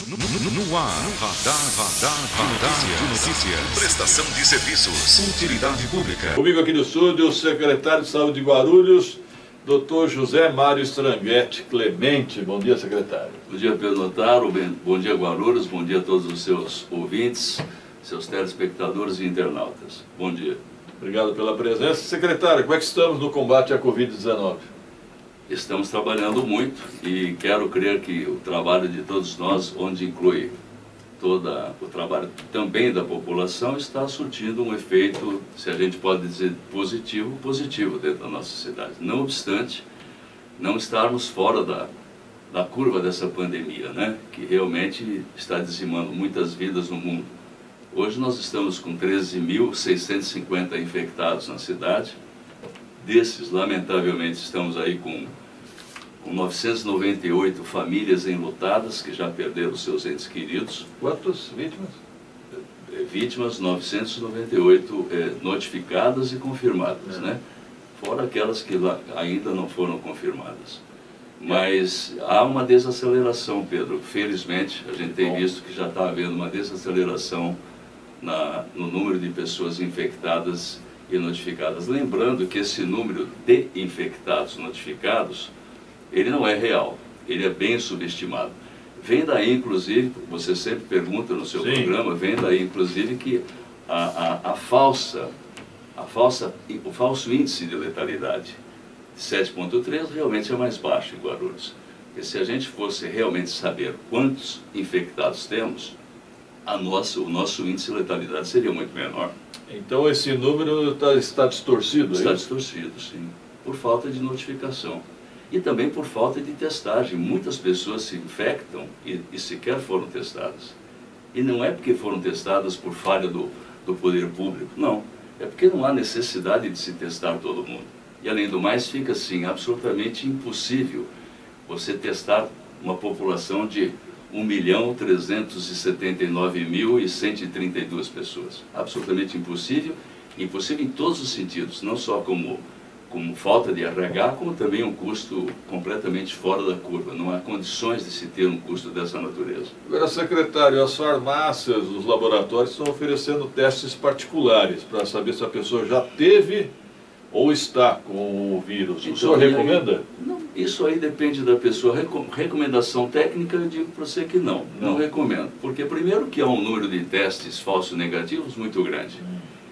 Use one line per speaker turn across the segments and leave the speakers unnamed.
No ar, Radar de Notícias. Prestação de serviços. Utilidade pública.
Comigo aqui no estúdio, o secretário de Saúde de Guarulhos, Dr. José Mário Stranguetti Clemente. Bom dia, secretário.
Bom dia, Pedro Notaro. Bom dia, Guarulhos. Bom dia a todos os seus ouvintes, seus telespectadores e internautas. Bom dia.
Obrigado pela presença. Secretário, como é que estamos no combate à Covid-19?
Estamos trabalhando muito e quero crer que o trabalho de todos nós, onde inclui todo o trabalho também da população, está surtindo um efeito, se a gente pode dizer positivo dentro da nossa cidade. Não obstante, não estarmos fora da curva dessa pandemia, né? Que realmente está dizimando muitas vidas no mundo. Hoje nós estamos com 13.650 infectados na cidade. Desses, lamentavelmente, estamos aí com 998 famílias enlutadas, que já perderam seus entes queridos.
Quantas vítimas?
Vítimas 998 notificadas e confirmadas, né? Fora aquelas que ainda não foram confirmadas. Mas há uma desaceleração, Pedro. Felizmente, a gente tem visto que já está havendo uma desaceleração no número de pessoas infectadas e notificadas. Lembrando que esse número de infectados notificados, ele não é real, ele é bem subestimado. Vem daí, inclusive, você sempre pergunta no seu programa, vem daí, inclusive, que o falso índice de letalidade de 7,3 realmente é mais baixo em Guarulhos. Porque se a gente fosse realmente saber quantos infectados temos, o nosso índice de letalidade seria muito menor.
Então esse número está distorcido?
Está distorcido, sim, por falta de notificação. E também por falta de testagem. Muitas pessoas se infectam e sequer foram testadas. E não é porque foram testadas por falha do poder público, não. É porque não há necessidade de se testar todo mundo. E além do mais, fica assim, absolutamente impossível você testar uma população de 1.379.132 pessoas. Absolutamente impossível. Impossível em todos os sentidos, não só como falta de RH, como também um custo completamente fora da curva. Não há condições de se ter um custo dessa natureza.
Agora, secretário, as farmácias, os laboratórios estão oferecendo testes particulares para saber se a pessoa já teve ou está com o vírus. Então, o senhor recomenda?
Não, isso aí depende da pessoa. Recomendação técnica, eu digo para você que não recomendo. Porque primeiro que há um número de testes falsos negativos muito grande.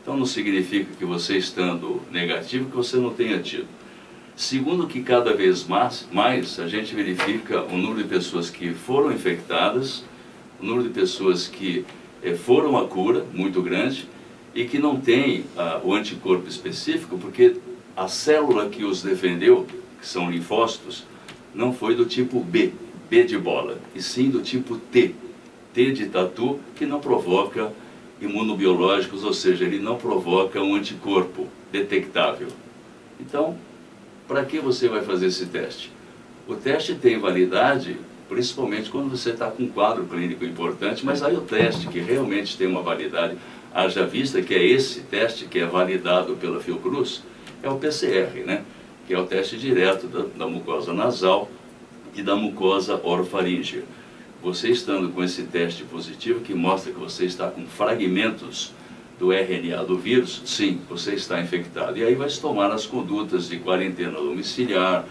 Então não significa que você estando negativo que você não tenha tido. Segundo que cada vez mais a gente verifica o número de pessoas que foram infectadas, o número de pessoas que foram à cura, muito grande, e que não tem o anticorpo específico, porque a célula que os defendeu, que são linfócitos, não foi do tipo B de bola, e sim do tipo T de tatu, que não provoca imunobiológicos, ou seja, ele não provoca um anticorpo detectável. Então, para que você vai fazer esse teste? O teste tem validade, principalmente quando você está com um quadro clínico importante, mas aí o teste que realmente tem uma validade, haja vista que é esse teste que é validado pela Fiocruz, é o PCR, né? Que é o teste direto da mucosa nasal e da mucosa orofaríngea. Você estando com esse teste positivo, que mostra que você está com fragmentos do RNA do vírus, sim, você está infectado. E aí vai se tomar as condutas de quarentena domiciliar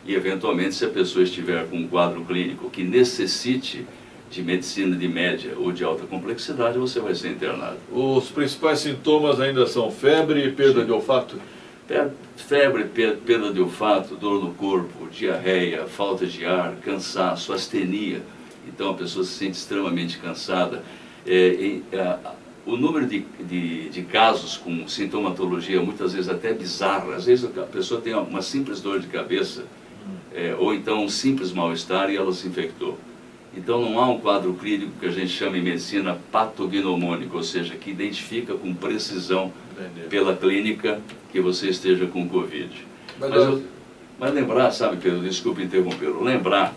e, eventualmente, se a pessoa estiver com um quadro clínico que necessite de medicina de média ou de alta complexidade, você vai ser internado.
Os principais sintomas ainda são febre e perda de olfato?
Febre, perda de olfato, dor no corpo, diarreia, falta de ar, cansaço, astenia. Então a pessoa se sente extremamente cansada. O número de casos com sintomatologia muitas vezes até bizarra. Às vezes a pessoa tem uma simples dor de cabeça ou então um simples mal-estar e ela se infectou. Então não há um quadro clínico que a gente chama em medicina patognomônico, ou seja, que identifica com precisão pela clínica que você esteja com Covid. Mas lembrar, sabe, Pedro, desculpa interrompê-lo, lembrar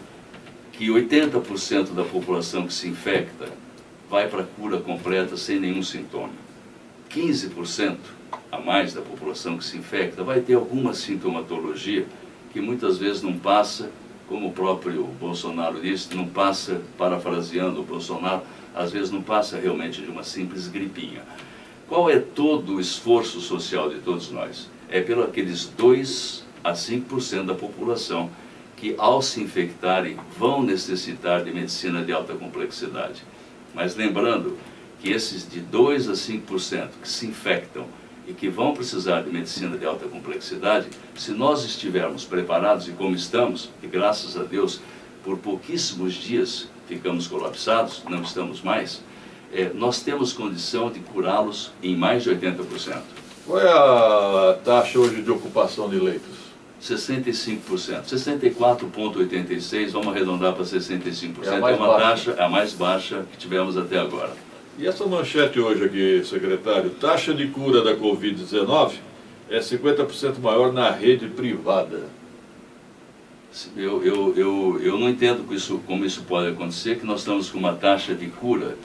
que 80% da população que se infecta vai para a cura completa sem nenhum sintoma. 15% a mais da população que se infecta vai ter alguma sintomatologia que muitas vezes não passa como o próprio Bolsonaro disse, não passa, parafraseando o Bolsonaro, às vezes não passa realmente de uma simples gripinha. Qual é todo o esforço social de todos nós? É pelos aqueles 2 a 5% da população que, ao se infectarem, vão necessitar de medicina de alta complexidade. Mas lembrando que esses de 2 a 5% que se infectam e que vão precisar de medicina de alta complexidade, se nós estivermos preparados, e como estamos, e graças a Deus, por pouquíssimos dias ficamos colapsados, não estamos mais, nós temos condição de curá-los em mais de 80%.
Qual é a taxa hoje de ocupação de leitos?
65%, 64,86%, vamos arredondar para 65%,
é uma
taxa a mais baixa que tivemos até agora.
E essa manchete hoje aqui, secretário, taxa de cura da Covid-19 é 50% maior na rede privada.
Eu não entendo como isso pode acontecer, que nós estamos com uma taxa de cura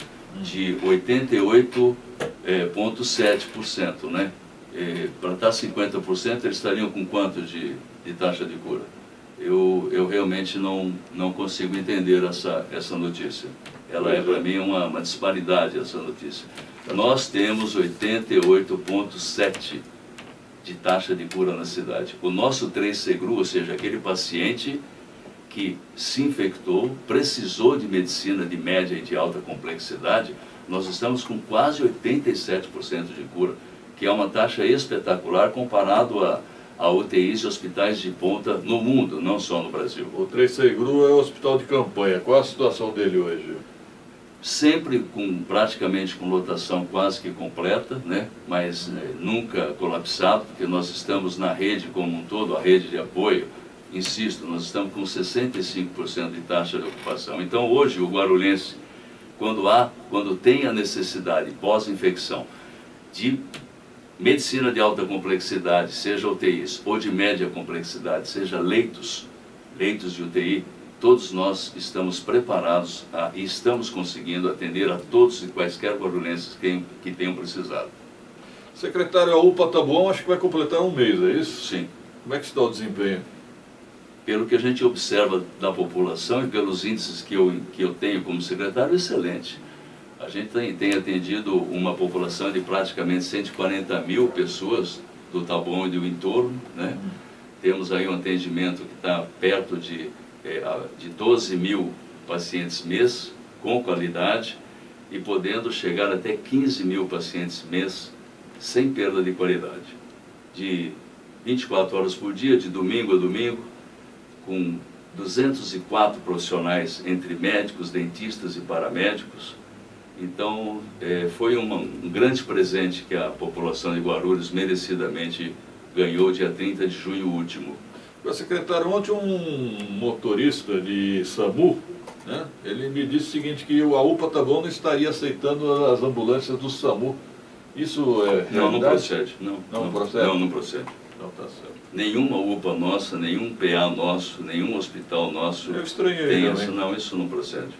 de 88,7%, né? Para estar 50%, eles estariam com quanto de taxa de cura? Eu realmente não consigo entender essa notícia. Ela é para mim uma disparidade, essa notícia. Nós temos 88,7% de taxa de cura na cidade. O nosso 3-Segru, ou seja, aquele paciente que se infectou, precisou de medicina de média e de alta complexidade, nós estamos com quase 87% de cura, que é uma taxa espetacular comparado a UTIs e hospitais de ponta no mundo, não só no Brasil.
O 3-Segru é o hospital de campanha. Qual a situação dele hoje?
Sempre praticamente com lotação quase que completa, né? Mas nunca colapsado, porque nós estamos na rede como um todo, a rede de apoio, insisto, nós estamos com 65% de taxa de ocupação. Então hoje o guarulhense, quando tem a necessidade pós-infecção de medicina de alta complexidade, seja UTIs, ou de média complexidade, seja leitos de UTI, todos nós estamos preparados e estamos conseguindo atender a todos e quaisquer guarulhenses que tenham precisado.
Secretário, a UPA Taboão acho que vai completar um mês, é isso?
Sim.
Como é que está o desempenho?
Pelo que a gente observa da população e pelos índices que eu tenho como secretário, excelente. A gente tem atendido uma população de praticamente 140 mil pessoas do Taboão e do entorno, né? Temos aí um atendimento que está perto de 12 mil pacientes mês, com qualidade, e podendo chegar até 15 mil pacientes mês, sem perda de qualidade. De 24 horas por dia, de domingo a domingo, com 204 profissionais, entre médicos, dentistas e paramédicos. Então, foi um grande presente que a população de Guarulhos merecidamente ganhou dia 30 de junho último.
Secretário, ontem um motorista de SAMU, né, ele me disse o seguinte, que a UPA Taboão não estaria aceitando as ambulâncias do SAMU. Isso é realidade?
Não procede.
Não procede?
Não procede.
Não, tá certo.
Nenhuma UPA nossa, nenhum PA nosso, nenhum hospital nosso
Eu estranhei
tem isso. Não, isso não procede.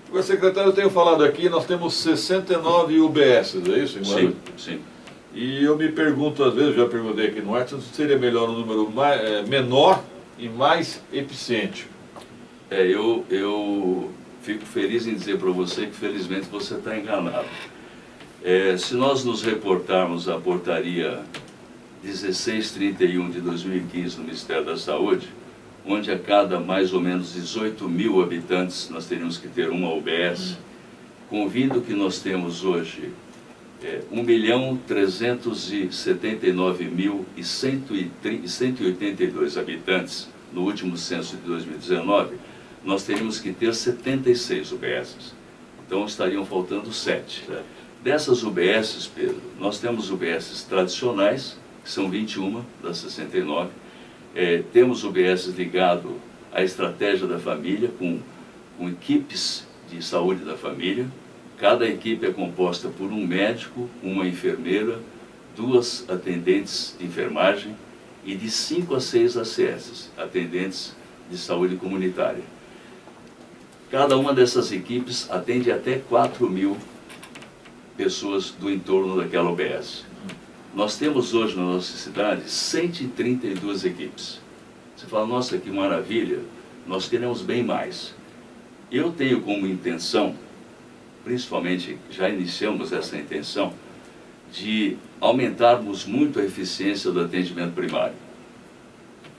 Agora, secretário, eu tenho falado aqui, nós temos 69 UBSs, é isso?
Sim, sim.
E eu me pergunto, às vezes, já perguntei aqui no ar, se seria melhor um número menor e mais eficiente.
Eu fico feliz em dizer para você que, felizmente, você está enganado. Se nós nos reportarmos à portaria 1631 de 2015 no Ministério da Saúde, onde a cada mais ou menos 18 mil habitantes nós teríamos que ter uma UBS, convindo que nós temos hoje 1.379.182 habitantes no último censo de 2019, nós teríamos que ter 76 UBSs. Então estariam faltando 7. Dessas UBSs, Pedro, nós temos UBSs tradicionais, que são 21 das 69, temos UBSs ligados à estratégia da família, com equipes de saúde da família. Cada equipe é composta por um médico, uma enfermeira, 2 atendentes de enfermagem e de 5 a 6 ACS, atendentes de saúde comunitária. Cada uma dessas equipes atende até 4 mil pessoas do entorno daquela UBS. Nós temos hoje na nossa cidade 132 equipes. Você fala, nossa, que maravilha, nós queremos bem mais. Eu tenho como intenção, principalmente já iniciamos essa intenção, de aumentarmos muito a eficiência do atendimento primário.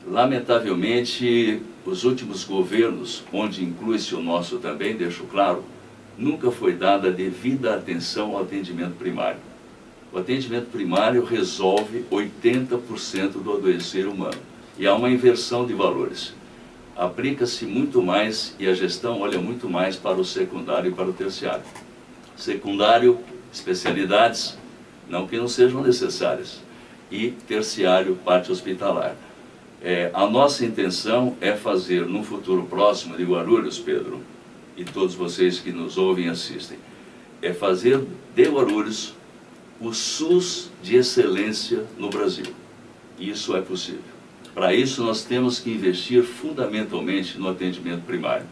Lamentavelmente, os últimos governos, onde inclui-se o nosso também, deixo claro, nunca foi dada devida atenção ao atendimento primário. O atendimento primário resolve 80% do adoecer humano. E há uma inversão de valores. Aplica-se muito mais e a gestão olha muito mais para o secundário e para o terciário. Secundário, especialidades, não que não sejam necessárias. E terciário, parte hospitalar. A nossa intenção é fazer, num futuro próximo de Guarulhos, Pedro, e todos vocês que nos ouvem e assistem, é fazer de Guarulhos o SUS de excelência no Brasil. Isso é possível. Para isso nós temos que investir fundamentalmente no atendimento primário.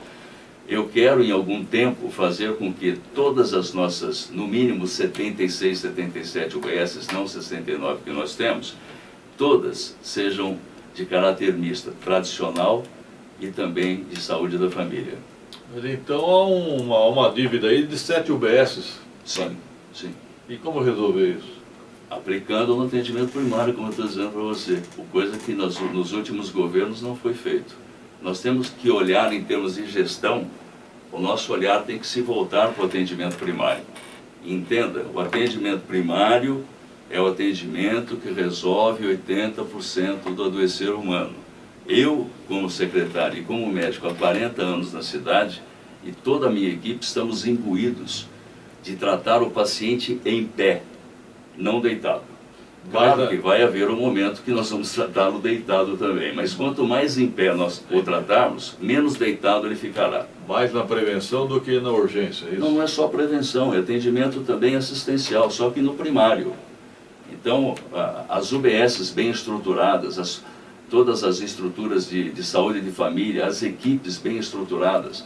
Eu quero em algum tempo fazer com que todas as nossas, no mínimo 76, 77 UBSs, não 69 que nós temos, todas sejam de caráter misto, tradicional e também de saúde da família.
Então há uma dívida aí de 7 UBSs.
Sim, sim.
E como resolver isso?
Aplicando no atendimento primário, como eu estou dizendo para você, coisa que nos últimos governos não foi feito. Nós temos que olhar em termos de gestão, o nosso olhar tem que se voltar para o atendimento primário. Entenda, o atendimento primário é o atendimento que resolve 80% do adoecer humano. Eu, como secretário e como médico há 40 anos na cidade, e toda a minha equipe estamos imbuídos de tratar o paciente em pé, não deitado. Claro que vai haver um momento que nós vamos tratá-lo deitado também, mas quanto mais em pé nós o tratarmos, menos deitado ele ficará.
Mais na prevenção do que na urgência, é isso?
Não é só prevenção, é atendimento também assistencial, só que no primário. Então, as UBSs bem estruturadas, todas as estruturas de saúde de família, as equipes bem estruturadas.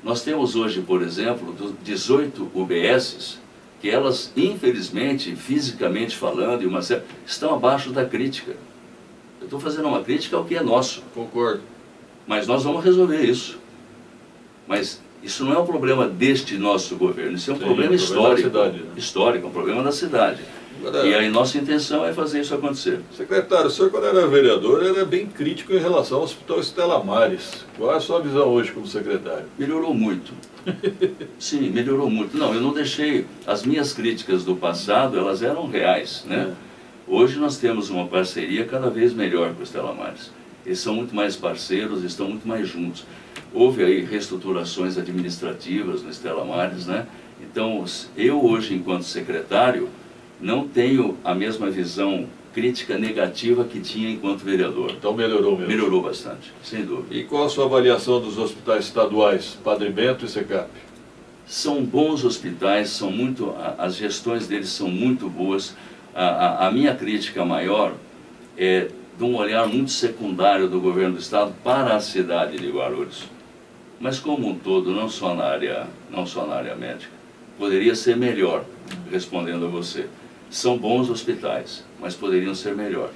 Nós temos hoje, por exemplo, 18 UBSs, que elas, infelizmente, fisicamente falando, estão abaixo da crítica. Eu estou fazendo uma crítica ao que é nosso.
Concordo.
Mas nós vamos resolver isso. Mas isso não é um problema deste nosso governo, isso é um problema histórico. Da cidade, né? Histórico, um problema da cidade. Agora, e aí nossa intenção é fazer isso acontecer.
Secretário, o senhor quando era vereador era bem crítico em relação ao Hospital Estela Maris. Qual é a sua visão hoje como secretário?
Melhorou muito. Sim, melhorou muito. Não, eu não deixei... As minhas críticas do passado, elas eram reais, né? Hoje nós temos uma parceria cada vez melhor com o Estela Maris. Eles são muito mais parceiros, estão muito mais juntos. Houve aí reestruturações administrativas no Estela Maris, né? Então, eu hoje, enquanto secretário, não tenho a mesma visão crítica negativa que tinha enquanto vereador.
Então melhorou mesmo?
Melhorou bastante, sem dúvida.
E qual a sua avaliação dos hospitais estaduais, Padre Bento e Secap?
São bons hospitais, as gestões deles são muito boas. A minha crítica maior é de um olhar muito secundário do governo do estado para a cidade de Guarulhos. Mas como um todo, não só na área médica. Poderia ser melhor, respondendo a você. São bons hospitais, mas poderiam ser melhor.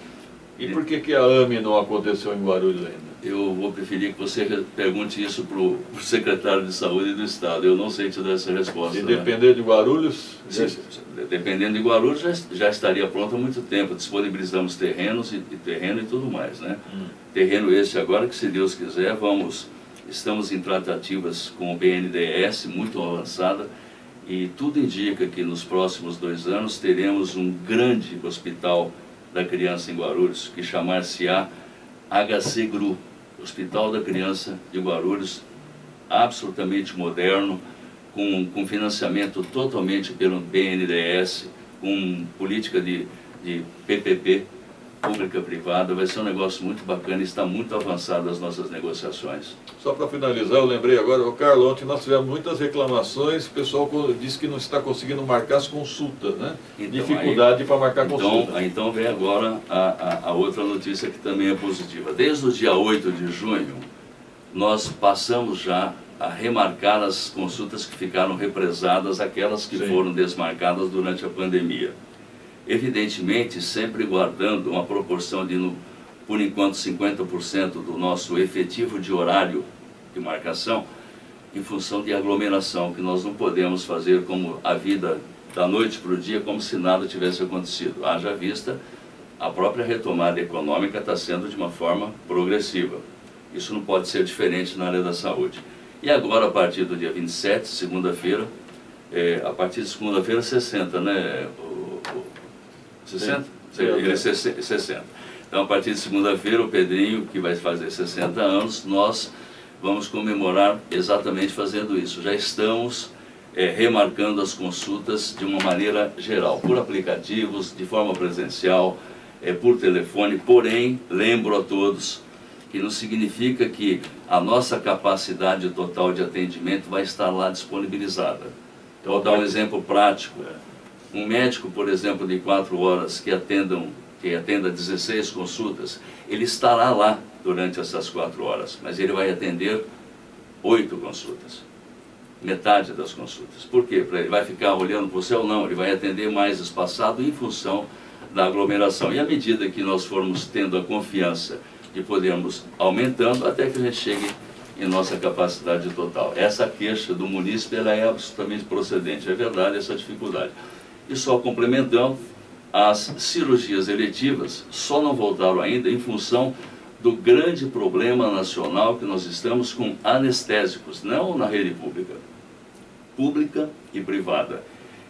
E por que a AME não aconteceu em Guarulhos ainda?
Eu vou preferir que você pergunte isso para o secretário de Saúde do Estado. Eu não sei te dar essa resposta.
Se depender de Guarulhos?
Sim, dependendo de Guarulhos, já estaria pronto há muito tempo. Disponibilizamos terrenos terreno e tudo mais, né? Terreno esse agora que, se Deus quiser, estamos em tratativas com o BNDES, muito avançada, e tudo indica que nos próximos 2 anos teremos um grande hospital da criança em Guarulhos, que chamar-se-á HC-GRU, Hospital da Criança de Guarulhos, absolutamente moderno, com financiamento totalmente pelo BNDES, com política de PPP, pública-privada. Vai ser um negócio muito bacana e está muito avançado as nossas negociações.
Só para finalizar, eu lembrei agora, Carlos, ontem nós tivemos muitas reclamações, o pessoal disse que não está conseguindo marcar as consultas, né? Então, dificuldade para marcar consulta.
Então vem agora a outra notícia que também é positiva. Desde o dia 8 de junho, nós passamos já a remarcar as consultas que ficaram represadas, aquelas que foram desmarcadas durante a pandemia. Evidentemente, sempre guardando uma proporção de, por enquanto, 50% do nosso efetivo de horário de marcação em função de aglomeração, que nós não podemos fazer como a vida da noite para o dia, como se nada tivesse acontecido. Haja vista, a própria retomada econômica está sendo de uma forma progressiva. Isso não pode ser diferente na área da saúde. E agora, a partir do dia 27, segunda-feira, a partir de segunda-feira, 60, né? 60? Sim, 60. Então, a partir de segunda-feira, o Pedrinho, que vai fazer 60 anos, nós vamos comemorar exatamente fazendo isso. Já estamos remarcando as consultas de uma maneira geral, por aplicativos, de forma presencial, por telefone, porém, lembro a todos que não significa que a nossa capacidade total de atendimento vai estar lá disponibilizada. Então, vou dar um exemplo prático. Um médico, por exemplo, de 4 horas que atenda 16 consultas, ele estará lá durante essas 4 horas, mas ele vai atender 8 consultas. Metade das consultas. Por quê? Ele vai ficar olhando para o céu? Não, ele vai atender mais espaçado em função da aglomeração. E à medida que nós formos tendo a confiança de podermos aumentando, até que a gente chegue em nossa capacidade total. Essa queixa do munícipe, ela é absolutamente procedente. É verdade essa dificuldade. E só complementando, as cirurgias eletivas só não voltaram ainda em função do grande problema nacional que nós estamos com anestésicos, não na rede pública e privada.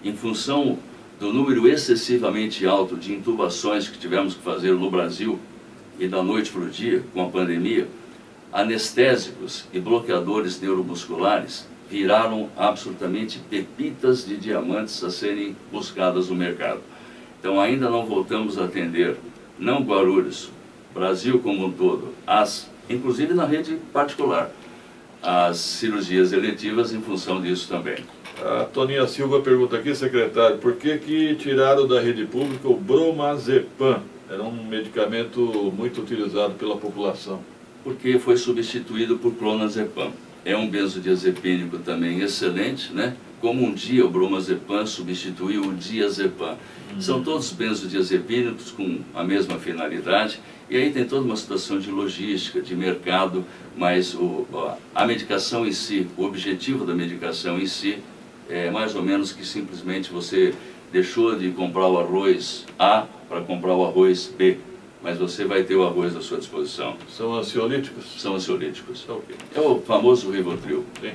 Em função do número excessivamente alto de intubações que tivemos que fazer no Brasil e da noite para o dia, com a pandemia, anestésicos e bloqueadores neuromusculares viraram absolutamente pepitas de diamantes a serem buscadas no mercado. Então ainda não voltamos a atender, não Guarulhos, Brasil como um todo, inclusive na rede particular, as cirurgias eletivas em função disso também.
A Toninha Silva pergunta aqui, secretário, por que tiraram da rede pública o Bromazepam? Era um medicamento muito utilizado pela população.
Porque foi substituído por clonazepam. É um benzodiazepínico também excelente, né? Como um dia o Bromazepam substituiu o diazepam. São todos benzodiazepínicos com a mesma finalidade, e aí tem toda uma situação de logística, de mercado, mas a medicação em si, o objetivo da medicação em si, é mais ou menos que simplesmente você deixou de comprar o arroz A para comprar o arroz B, mas você vai ter o arroz à sua disposição.
São ansiolíticos?
São ansiolíticos.
Okay.
É o famoso Rivotril.
Sim.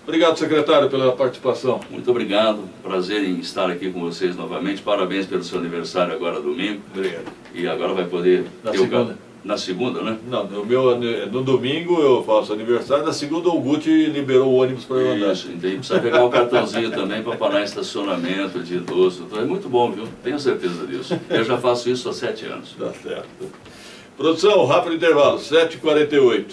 Obrigado, secretário, pela participação.
Muito obrigado. Prazer em estar aqui com vocês novamente. Parabéns pelo seu aniversário agora domingo.
Obrigado.
E agora vai poder...
Na segunda.
Na segunda, né?
Não, no domingo eu faço aniversário, na segunda o Guti liberou o ônibus para eu andar.
Isso, então precisa pegar o cartãozinho também para parar em estacionamento de idoso. É muito bom, viu? Tenho certeza disso. Eu já faço isso há 7 anos.
Tá certo. Produção, rápido intervalo, 7h48.